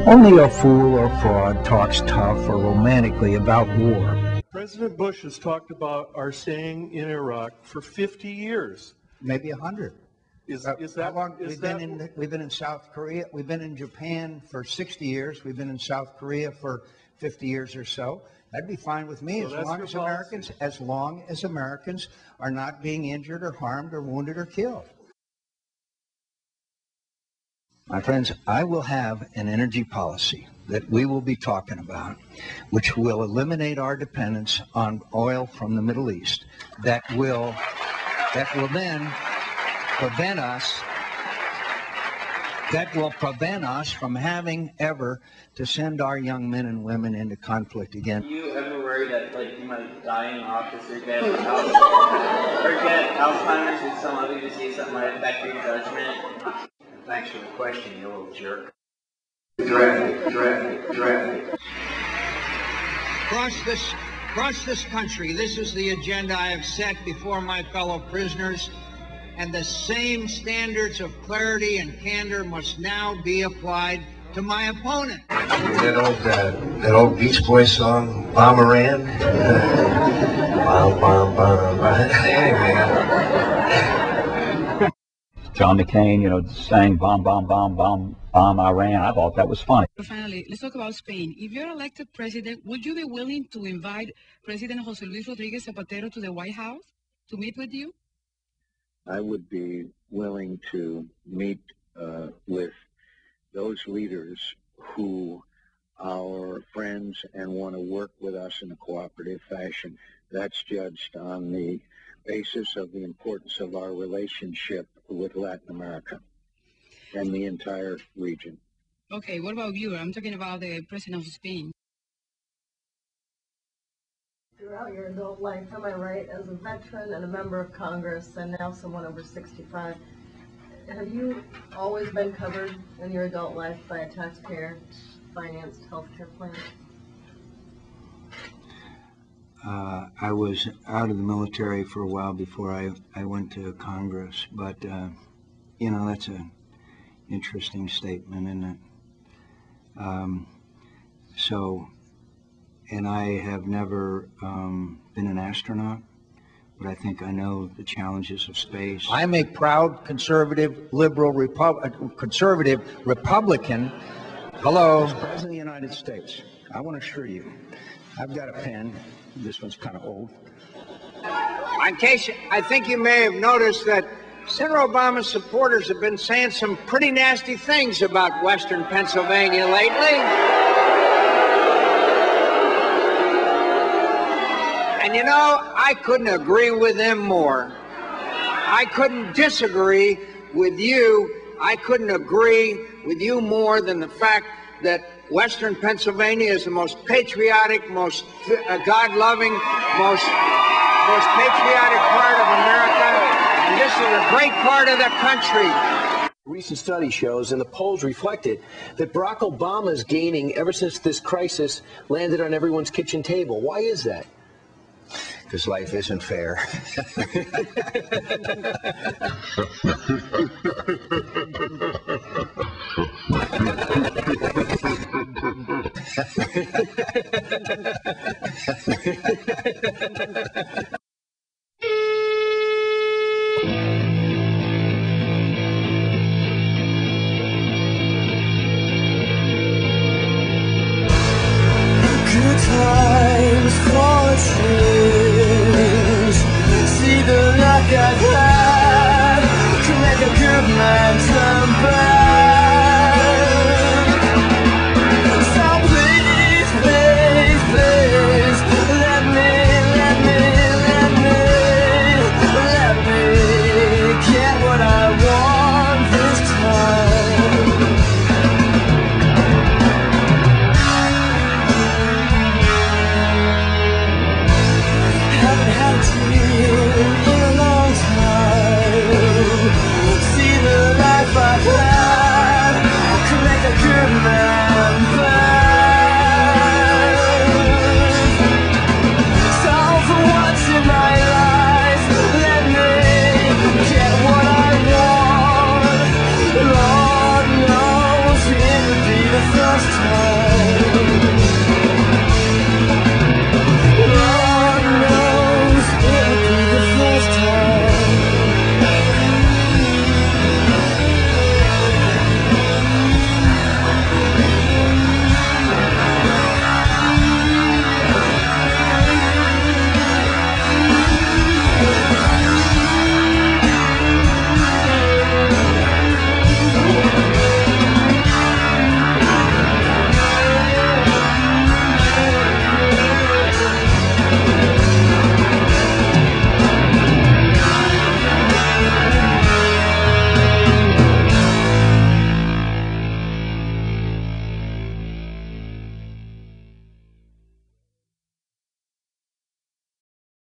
Only a fool or fraud talks tough or romantically about war. President Bush has talked about our staying in Iraq for 50 years. Maybe 100. Is that how long? We've been in South Korea. We've been in Japan for 60 years. We've been in South Korea for 50 years or so. That'd be fine with me, So as long as Americans are not being injured or harmed or wounded or killed. My friends, I will have an energy policy that we will be talking about, which will eliminate our dependence on oil from the Middle East, that will then prevent us from having ever to send our young men and women into conflict again. Are you ever worried that you might die in office or get Alzheimer's or some other disease that might affect your judgment? Thanks for the question, you little jerk. Traffic. Crush this country. This is the agenda I have set before my fellow prisoners, and the same standards of clarity and candor must now be applied to my opponent. That old Beach Boys song, Bomb Iran. Bomb, bomb, bomb, bomb. Anyway. John McCain, sang bomb, bomb, bomb, bomb, bomb Iran. I thought that was funny. Finally, let's talk about Spain. If you're elected president, would you be willing to invite President José Luis Rodríguez Zapatero to the White House to meet with you? I would be willing to meet with those leaders who are friends and want to work with us in a cooperative fashion. That's judged on the basis of the importance of our relationship with Latin America and the entire region. Okay, what about you? I'm talking about the president of Spain. Throughout your adult life, am I right, as a veteran and a member of Congress and now someone over 65, have you always been covered in your adult life by a taxpayer-financed health care plan? I was out of the military for a while before I went to Congress, but, that's an interesting statement, isn't it? And I have never been an astronaut, but I think I know the challenges of space. I'm a proud conservative, conservative Republican. Hello. President of the United States, I want to assure you, I've got a pen. This one's kind of old. In case, I think you may have noticed that Senator Obama's supporters have been saying some pretty nasty things about Western Pennsylvania lately. And I couldn't agree with them more. I couldn't disagree with you. I couldn't agree with you more than the fact that Western Pennsylvania is the most patriotic, most God-loving, most patriotic part of America, and this is a great part of the country. A recent study shows, and the polls reflect it, that Barack Obama is gaining ever since this crisis landed on everyone's kitchen table. Why is that? Because life isn't fair. Good times for change. See the luck I've had to make a good man turn bad. So please, please, please, let me last time.